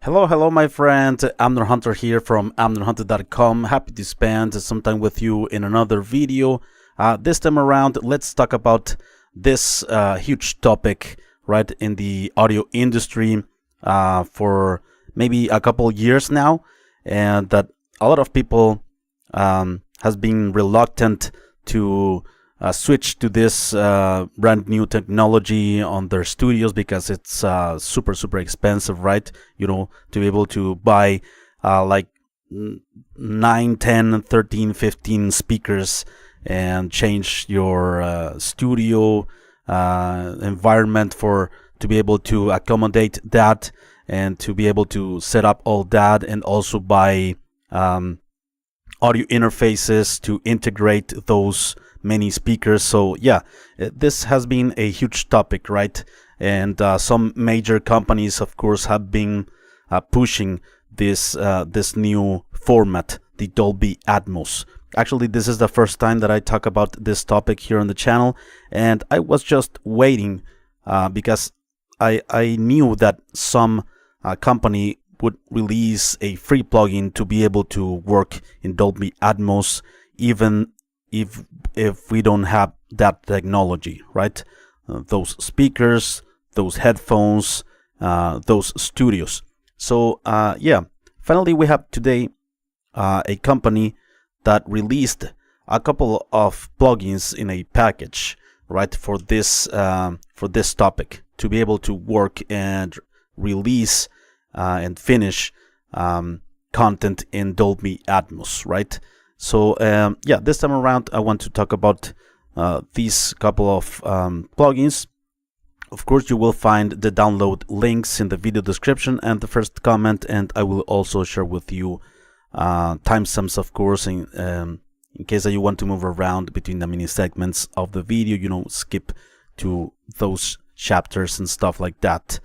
Hello, my friend. Amner Hunter here from amnerhunter.com. Happy to spend some time with you in another video. This time around, let's talk about this huge topic, right, in the audio industry for maybe a couple years now, and that a lot of people has been reluctant to switch to this brand new technology on their studios because it's super expensive, right? To be able to buy like 9, 10, 13, 15 speakers and change your studio environment to be able to accommodate that and to be able to set up all that, and also buy audio interfaces to integrate those many speakers. So yeah, this has been a huge topic, right? And some major companies, of course, have been pushing this new format, the Dolby Atmos. Actually, this is the first time that I talk about this topic here on the channel, and I was just waiting because I knew that some company would release a free plugin to be able to work in Dolby Atmos, even if we don't have that technology, right? Those speakers, those headphones, those studios. So yeah, finally we have today a company that released a couple of plugins in a package, right, for this topic, to be able to work and release and finish content in Dolby Atmos, right? So yeah, this time around I want to talk about these couple of plugins. Of course, you will find the download links in the video description and the first comment, and I will also share with you timestamps, of course, in case that you want to move around between the mini segments of the video, skip to those chapters and stuff like that.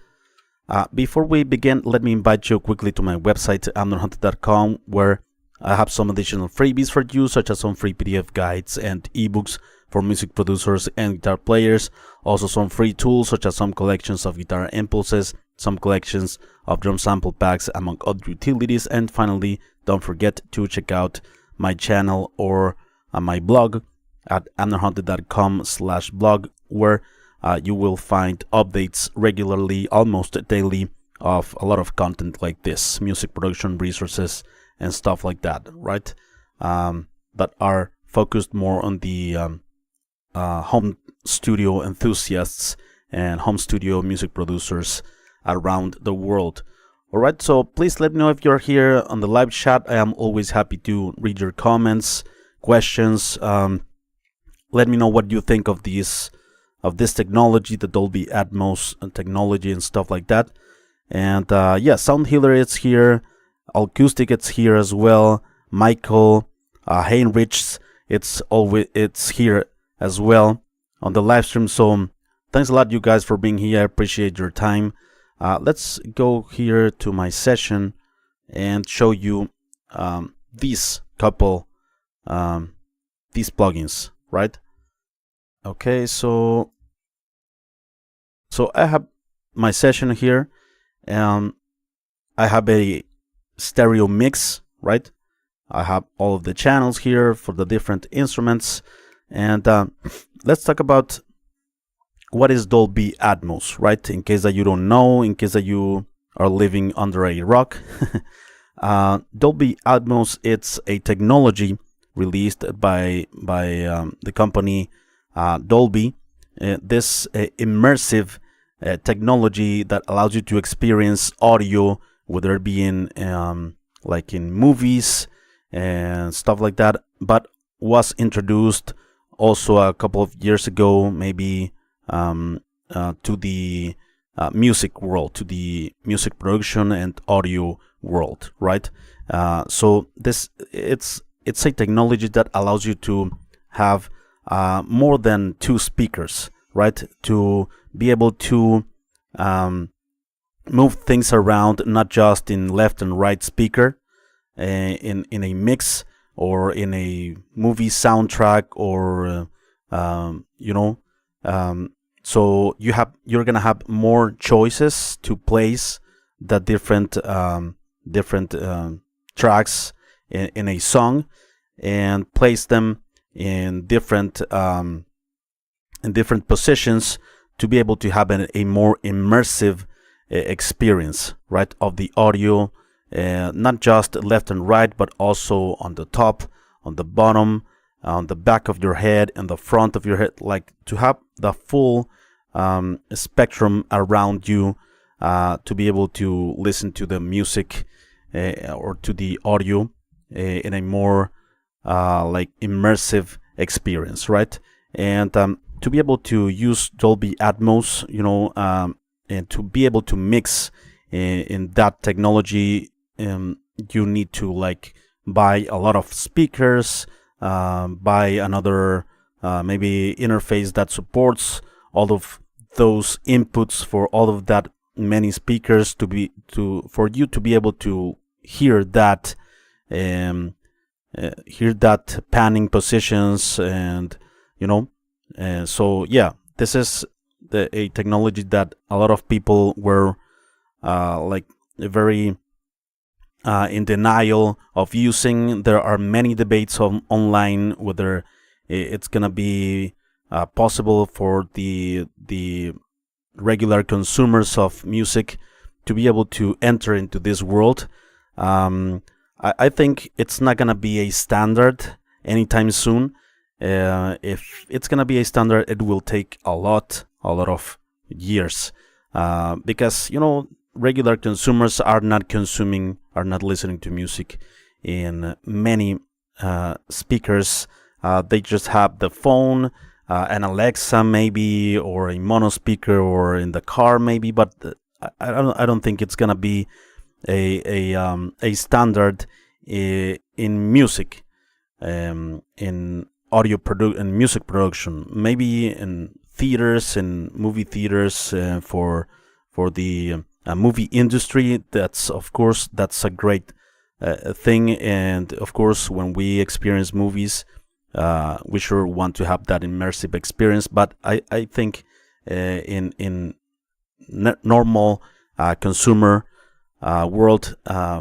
Before we begin, let me invite you quickly to my website, amnerhunter.com, where I have some additional freebies for you, such as some free PDF guides and ebooks for music producers and guitar players. Also some free tools, such as some collections of guitar impulses, some collections of drum sample packs, among other utilities. And finally, don't forget to check out my channel or my blog at amnerhunter.com/blog, where you will find updates regularly, almost daily, of a lot of content like this, music production resources and stuff like that, right? That are focused more on the home studio enthusiasts and home studio music producers around the world. All right, so please let me know if you're here on the live chat. I am always happy to read your comments, questions. Let me know what you think of this technology, the Dolby Atmos technology and stuff like that. And yeah, Sound Healer, it's here. Acoustic, it's here as well. Michael, Heinrichs, it's here as well on the live stream. So thanks a lot, you guys, for being here. I appreciate your time. Let's go here to my session and show you these couple these plugins, right? Okay, so I have my session here. I have a stereo mix, right? I have all of the channels here for the different instruments, and let's talk about what is Dolby Atmos, right? In case that you don't know, in case that you are living under a rock. Dolby Atmos, it's a technology released by the company Dolby. This immersive technology that allows you to experience audio, whether it be in like in movies and stuff like that, but was introduced also a couple of years ago, maybe to the music world, to the music production and audio world, right? So it's a technology that allows you to have more than 2 speakers, right? To be able to move things around, not just in left and right speaker, in a mix or in a movie soundtrack, or so you're gonna have more choices to place the different tracks in a song and place them in different positions to be able to have a more immersive experience, right, of the audio, not just left and right, but also on the top, on the bottom, on the back of your head, and the front of your head, like to have the full spectrum around you, to be able to listen to the music or to the audio in a more like immersive experience, right? And to be able to use Dolby Atmos, and to be able to mix in that technology, you need to like buy a lot of speakers, buy another maybe interface that supports all of those inputs for all of that many speakers for you to be able to hear that panning positions, and so yeah, this is a technology that a lot of people were like very in denial of using. There are many debates online whether it's gonna be possible for the regular consumers of music to be able to enter into this world. I think it's not gonna be a standard anytime soon. If it's gonna be a standard, it will take a lot of years, because regular consumers are not listening to music in many speakers. They just have the phone, an Alexa maybe, or a mono speaker, or in the car maybe, but I don't think it's gonna be a standard in music, in audio and music production. Maybe in theaters and movie theaters, for the movie industry. That's a great thing, and of course when we experience movies, we sure want to have that immersive experience. But I think in normal consumer world,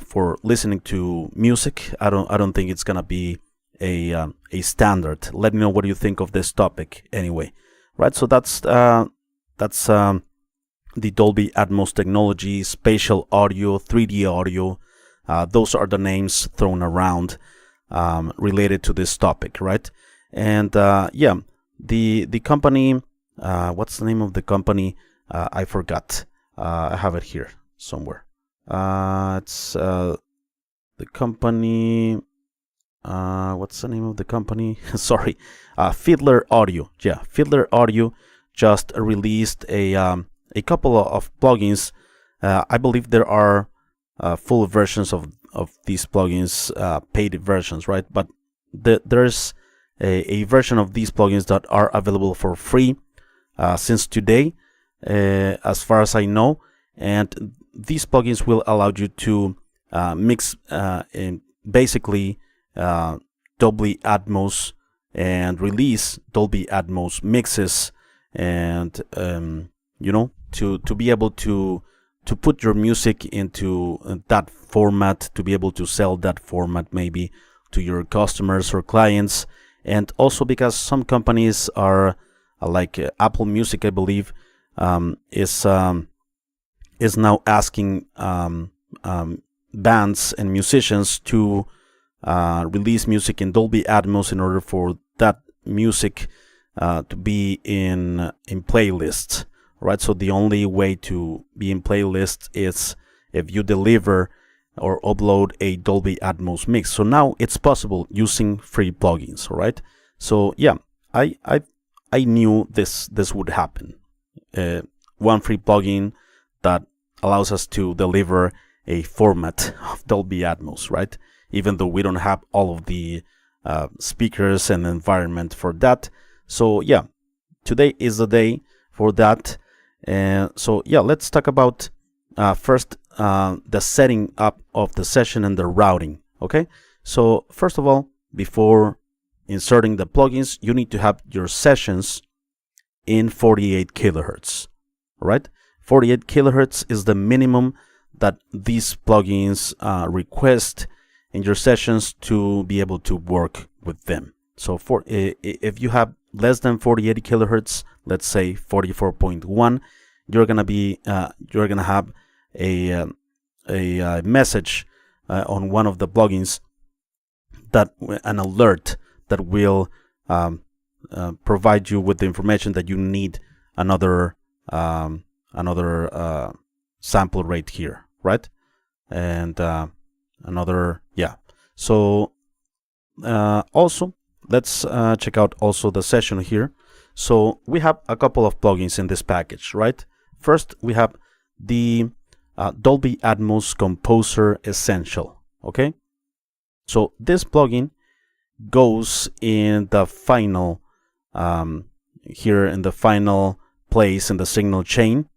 for listening to music, I don't think it's gonna be a standard. Let me know what you think of this topic anyway, right? So that's the Dolby Atmos technology, spatial audio, 3D audio. Those are the names thrown around related to this topic, right? And yeah, the company, what's the name of the company? I forgot. I have it here somewhere. It's the company. What's the name of the company? Sorry, Fiedler Audio. Yeah, Fiedler Audio just released a couple of plugins. I believe there are full versions of these plugins, paid versions, right? But there's a version of these plugins that are available for free since today, as far as I know. And these plugins will allow you to mix in basically Dolby Atmos and release Dolby Atmos mixes, and to be able to put your music into that format, to be able to sell that format maybe to your customers or clients. And also because some companies are like Apple Music, I believe, is now asking bands and musicians to release music in Dolby Atmos in order for that music to be in playlists, right? So the only way to be in playlists is if you deliver or upload a Dolby Atmos mix. So now it's possible using free plugins, all right? So yeah, I knew this would happen. One free plugin that allows us to deliver a format of Dolby Atmos, right? Even though we don't have all of the speakers and environment for that. So yeah, today is the day for that. So yeah, let's talk about first the setting up of the session and the routing. Okay, so first of all, before inserting the plugins, you need to have your sessions in 48 kilohertz. Right? 48 kilohertz is the minimum that these plugins request in your sessions to be able to work with them. So for if you have less than 4080 kilohertz, let's say 44.1, you're gonna have a message on one of the plugins, that an alert that will provide you with the information that you need another sample rate here, right? And another, yeah. So also let's check out also the session here. So we have a couple of plugins in this package, right? First, we have the Dolby Atmos Composer Essential. Okay, so this plugin goes in the final here in the final place in the signal chain.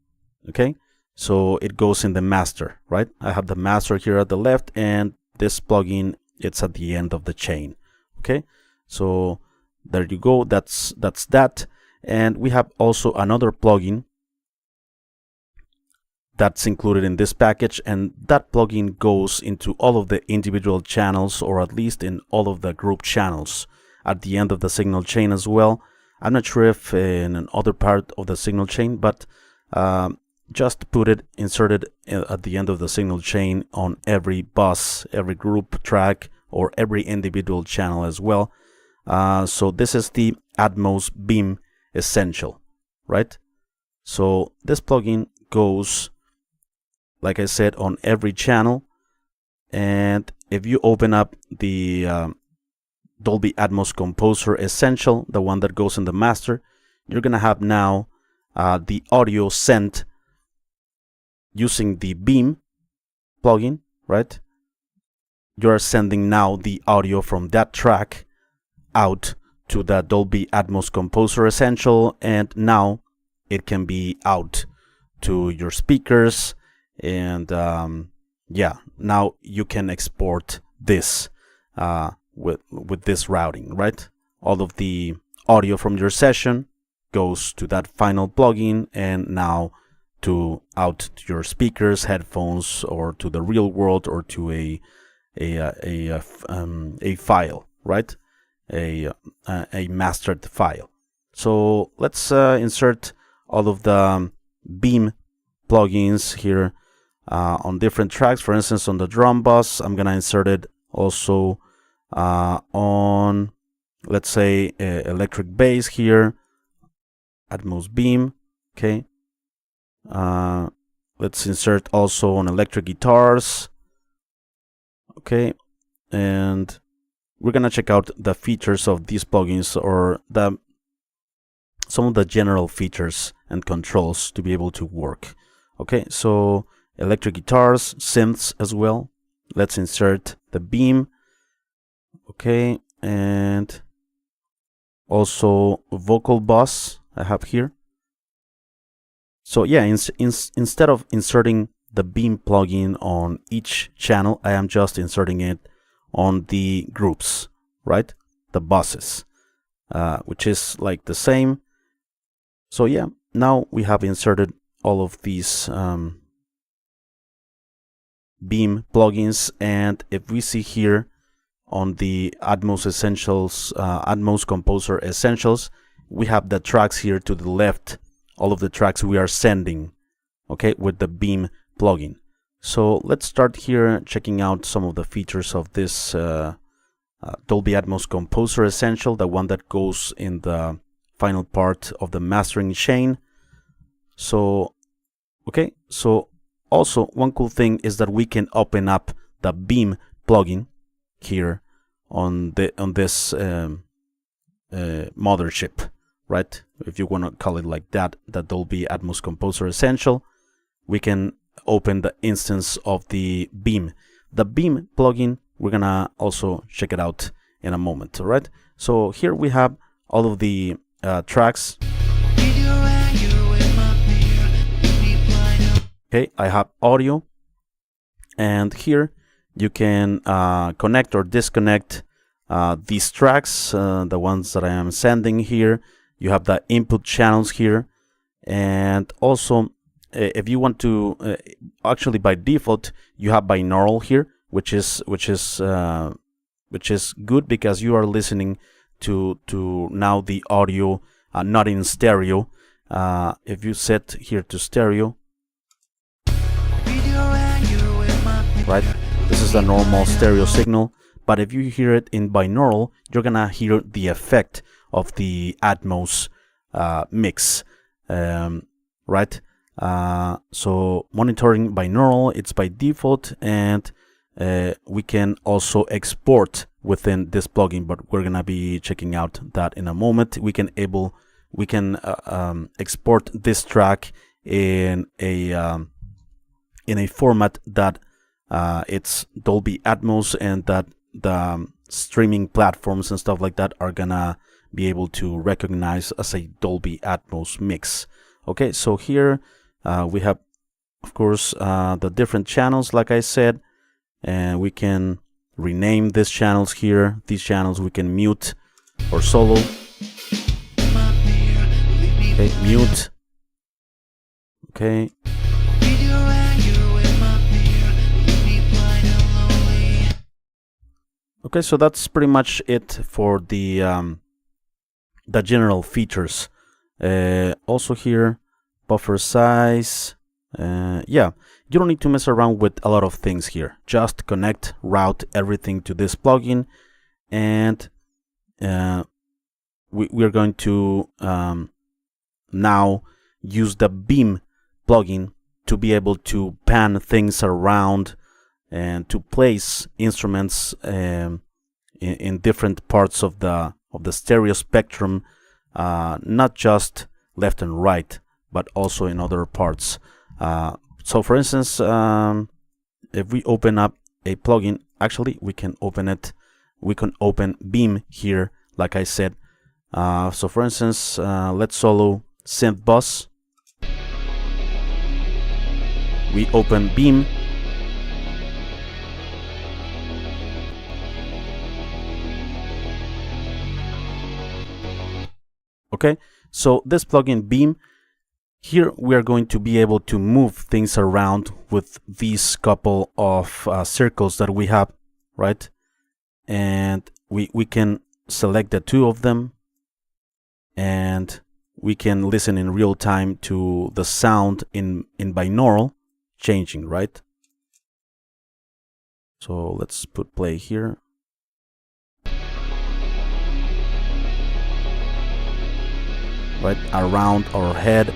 Okay, so it goes in the master, right? I have the master here at the left, and this plugin, it's at the end of the chain. Okay, so there you go. That's that. And we have also another plugin that's included in this package, and that plugin goes into all of the individual channels, or at least in all of the group channels at the end of the signal chain as well. I'm not sure if in another part of the signal chain, but just put it inserted at the end of the signal chain on every bus, every group track, or every individual channel as well. So this is the Atmos Beam Essential, right? So this plugin goes, like I said, on every channel. And if you open up the Dolby Atmos Composer Essential, the one that goes in the master, you're gonna have now the audio sent using the Beam plugin, right? You're sending now the audio from that track out to the Dolby Atmos Composer Essential, and now it can be out to your speakers. And yeah, now you can export this with this routing, right? All of the audio from your session goes to that final plugin, and now to out to your speakers, headphones, or to the real world, or to a file, right? A mastered file. So let's insert all of the Beam plugins here on different tracks. For instance, on the drum bus, I'm gonna insert it also on, let's say, electric bass here, Atmos Beam. Okay, let's insert also on electric guitars. Okay, and we're gonna check out the features of these plugins, or some of the general features and controls to be able to work. Okay, so electric guitars, synths as well. Let's insert the Beam. Okay, and also vocal bus I have here. So yeah, instead of inserting the Beam plugin on each channel, I am just inserting it on the groups, right? The buses, which is like the same. So yeah, now we have inserted all of these Beam plugins, and if we see here on the Atmos Essentials, Atmos Composer Essentials, we have the tracks here to the left, all of the tracks we are sending, okay, with the Beam plugin. So let's start here checking out some of the features of this Dolby Atmos Composer Essential, the one that goes in the final part of the mastering chain. So okay, so also one cool thing is that we can open up the Beam plugin here on this mothership, right? If you want to call it like that, the Dolby Atmos Composer Essential, we can open the instance of the Beam. The Beam plugin, we're gonna also check it out in a moment, all right? So here we have all of the tracks. Okay, I have audio, and here you can connect or disconnect these tracks, the ones that I am sending here. You have the input channels here, and also if you want to, actually by default you have binaural here, which is good because you are listening to now the audio not in stereo. If you set here to stereo, right, this is the normal stereo signal, but if you hear it in binaural, you're gonna hear the effect of the Atmos mix, right? So monitoring binaural, it's by default, and we can also export within this plugin, but we're gonna be checking out that in a moment. We can export this track in a format that it's Dolby Atmos, and that the streaming platforms and stuff like that are gonna be able to recognize as a Dolby Atmos mix. Okay, so here we have, of course, the different channels, like I said, and we can rename these channels here. These channels we can mute or solo. Okay, mute. Okay. Okay, so that's pretty much it for the general features. Also here, buffer size. Yeah, you don't need to mess around with a lot of things here. Just connect, route everything to this plugin, and we are going to now use the beam plugin to be able to pan things around and to place instruments in different parts of the stereo spectrum, not just left and right, but also in other parts. So for instance, if we open up a plugin, actually we can open beam here, like I said. So for instance, let's solo synth bus. We open beam. Okay, so this plugin beam, here we are going to be able to move things around with these couple of circles that we have, right? And we can select the two of them, and we can listen in real time to the sound in binaural changing, right? So let's put play here. Right, around our head,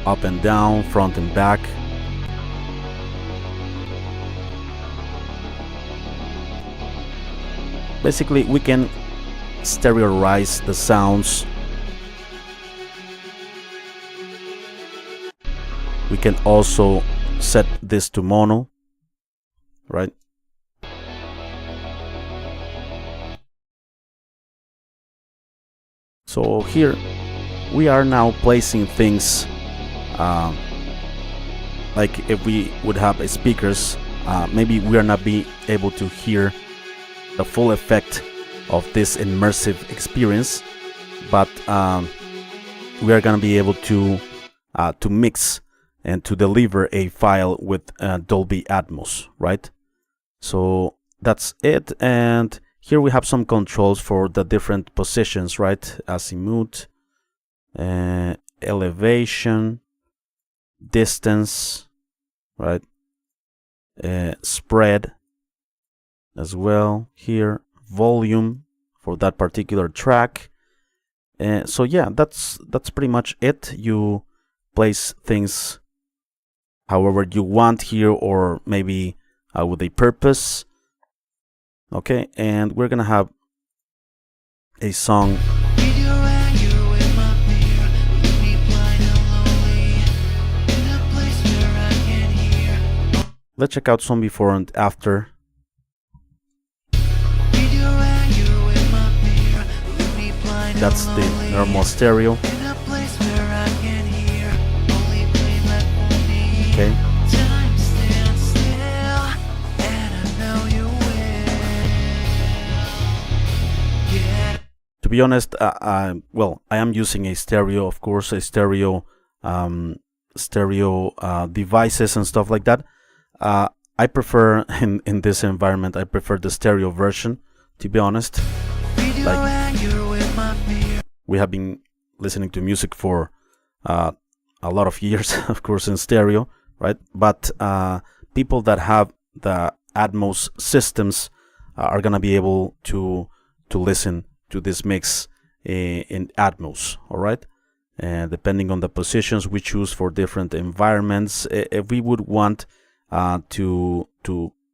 up and down, front and back. Basically, we can stereo-rize the sounds. We can also set this to mono, right? So here we are now placing things like if we would have a speakers, maybe we are not be able to hear the full effect of this immersive experience, but we are going to be able to mix and to deliver a file with Dolby Atmos, right? So that's it. And here we have some controls for the different positions, right? Azimuth, elevation, distance, right? Spread as well here, volume for that particular track. So yeah, that's pretty much it. You place things however you want here, or maybe with a purpose. Okay, and we're gonna have a song. Let's check out some before and after. That's the normal stereo. Okay. To be honest, well, I am using a stereo, of course, a stereo stereo devices and stuff like that. I prefer in this environment, I prefer the stereo version, to be honest. Like, we have been listening to music for a lot of years, of course, in stereo, right? But people that have the Atmos systems are gonna be able to listen to this mix in Atmos, all right? And depending on the positions we choose for different environments, if we would want to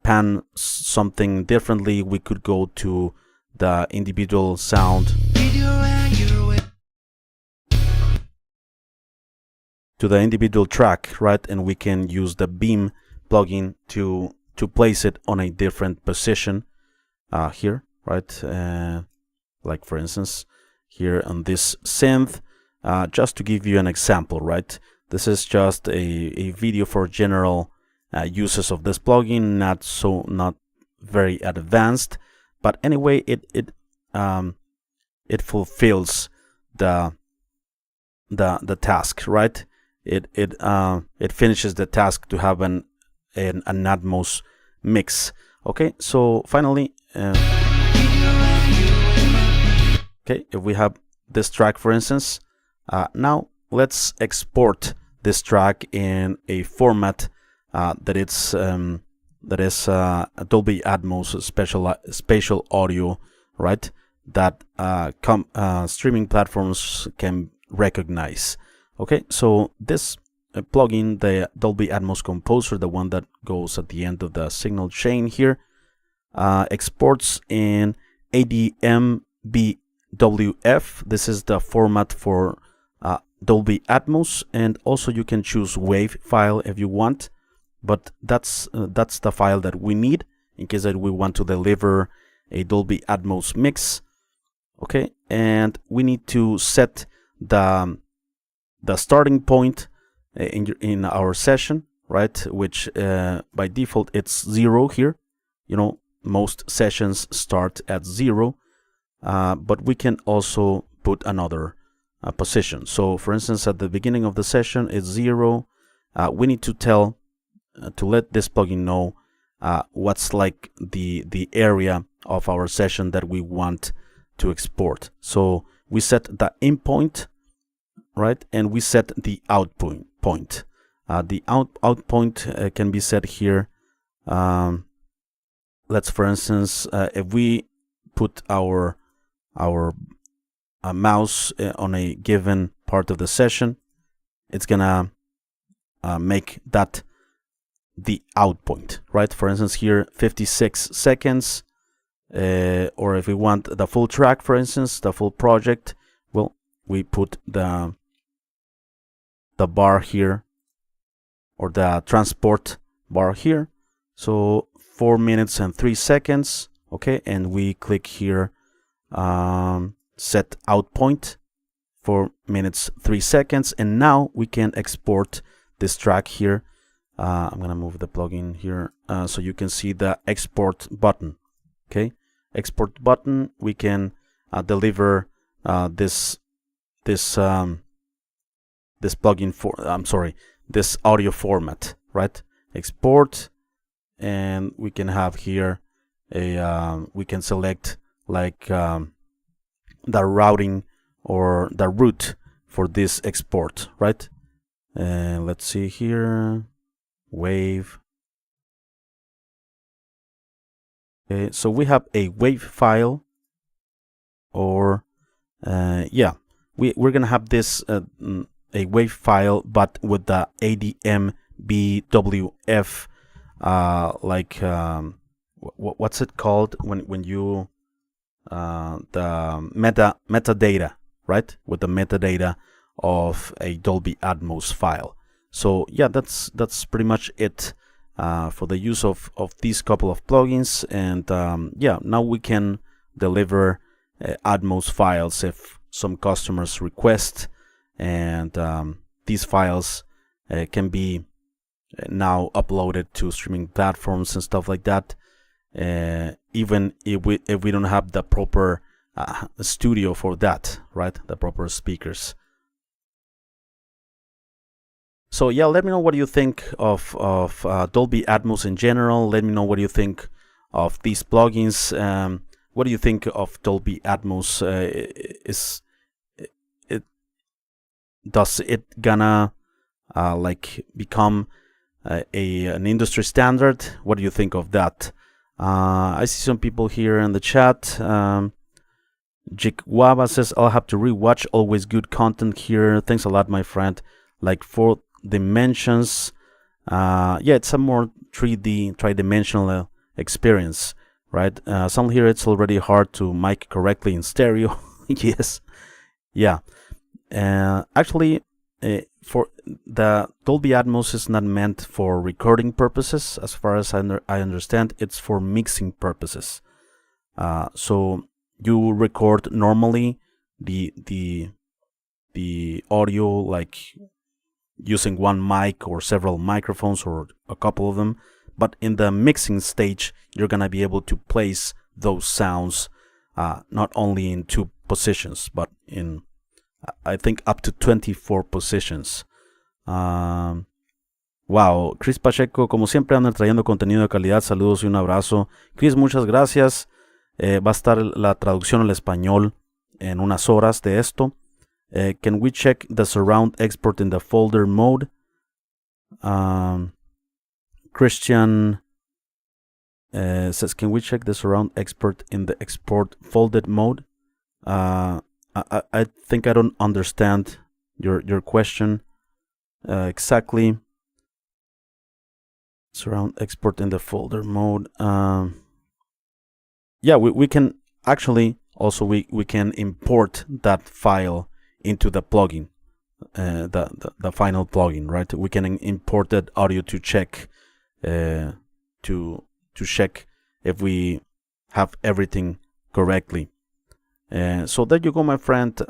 pan something differently, we could go to the individual sound, to the individual track, right? And we can use the beam plugin to place it on a different position here, right? Like for instance, here on this synth, just to give you an example, right? This is just a video for general uses of this plugin, not very advanced, but anyway, it fulfills the task, right? It finishes the task to have an Atmos mix. Okay, so finally, okay, if we have this track, for instance, now let's export this track in a format that is a Dolby Atmos spatial audio, right? That streaming platforms can recognize. Okay, so this plugin, the Dolby Atmos Composer, the one that goes at the end of the signal chain here, exports in ADMBWF. This is the format for Dolby Atmos, and also you can choose WAV file if you want, but that's the file that we need in case that we want to deliver a Dolby Atmos mix. Okay, and we need to set the starting point in our session, right? Which by default it's 0 here. You know, most sessions start at 0, but we can also put another position. So for instance, at the beginning of the session it's 0. We need to let this plugin know what's like the area of our session that we want to export. So we set the in point, right? And we set the out point. The out point can be set here. Let's, for instance, if we put our mouse on a given part of the session, it's gonna make that the out point, right? For instance, here 56 seconds, or if we want the full track, for instance, the full project, well, we put the bar here, or the transport bar here. So 4 minutes and 3 seconds. Okay, and we click here, set out point, 4 minutes 3 seconds, and now we can export this track here. I'm gonna move the plugin here so you can see the export button. Okay, export button. We can deliver this plugin for this audio format, right? Export, and we can have here we can select like the routing or the route for this export, right? Let's see here, wave. Okay, so we have a wave file, or yeah, we're gonna have this a wave file, but with the ADMBWF like what's it called when you the metadata, right? With the metadata of a Dolby Atmos file. So yeah, that's pretty much it for the use of these couple of plugins. And yeah, now we can deliver Atmos files if some customers request, and these files can be now uploaded to streaming platforms and stuff like that, even if we don't have the proper studio for that, right? The proper speakers. So yeah, let me know what you think of Dolby Atmos in general. Let me know what you think of these plugins. What do you think of Dolby Atmos? Does it gonna like become an industry standard? What do you think of that? I see some people here in the chat. Jikwaba says, I'll have to rewatch. Always good content here. Thanks a lot, my friend. Like 4 dimensions. Yeah, it's a more 3D, tridimensional experience, right? Some here it's already hard to mic correctly in stereo. Yes. Yeah. Actually, for the Dolby Atmos is not meant for recording purposes, as far as I understand. It's for mixing purposes. So you record normally the audio like using one mic or several microphones or a couple of them, but in the mixing stage you're gonna be able to place those sounds not only in 2 positions but in I think up to 24 positions. Wow, Chris Pacheco, como siempre andan trayendo contenido de calidad. Saludos y un abrazo. Chris, muchas gracias. Va a estar la traducción al español en unas horas de esto. Can we check the surround export in the folder mode? Christian says, can we check the surround export in the export folded mode? I think I don't understand your question exactly. Surround export in the folder mode. Yeah, we can actually also we can import that file into the plugin, the final plugin, right? We can import that audio to check to check if we have everything correctly. So there you go, my friend.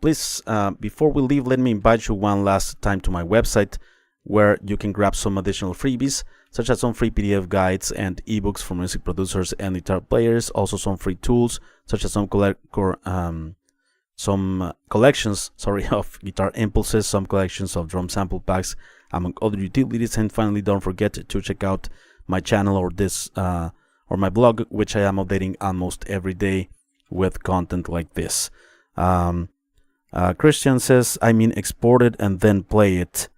Please, before we leave, let me invite you one last time to my website, where you can grab some additional freebies, such as some free PDF guides and ebooks for music producers and guitar players. Also some free tools, such as some collections of guitar impulses, some collections of drum sample packs, among other utilities. And finally, don't forget to check out my channel or or my blog, which I am updating almost every day with content like this. Christian says, I mean export it and then play it.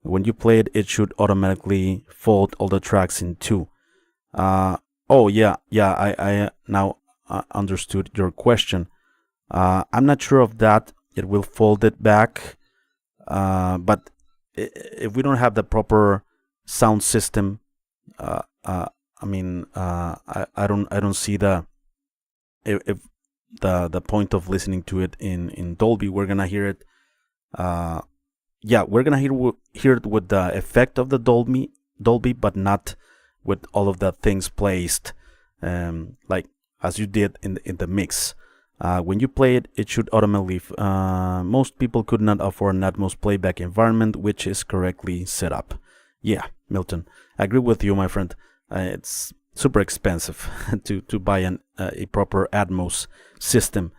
When you play it, it should automatically fold all the tracks in 2. Oh yeah, I now understood your question. I'm not sure of that. It will fold it back, but if we don't have the proper sound system, I mean, I don't see the point of listening to it in Dolby. We're gonna hear it. Yeah, we're gonna hear it with the effect of the Dolby, but not with all of the things placed, like as you did in the mix. When you play it, it should automatically. Most people could not afford an Atmos playback environment, which is correctly set up. Yeah, Milton, I agree with you, my friend. It's super expensive to buy a proper Atmos system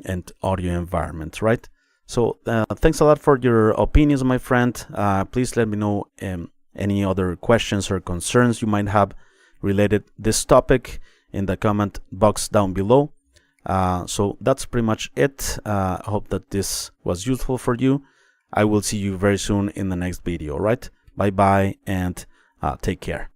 and audio environment, right? So thanks a lot for your opinions, my friend. Please let me know any other questions or concerns you might have related this topic in the comment box down below. So that's pretty much it. I hope that this was useful for you. I will see you very soon in the next video, right? Bye bye and take care.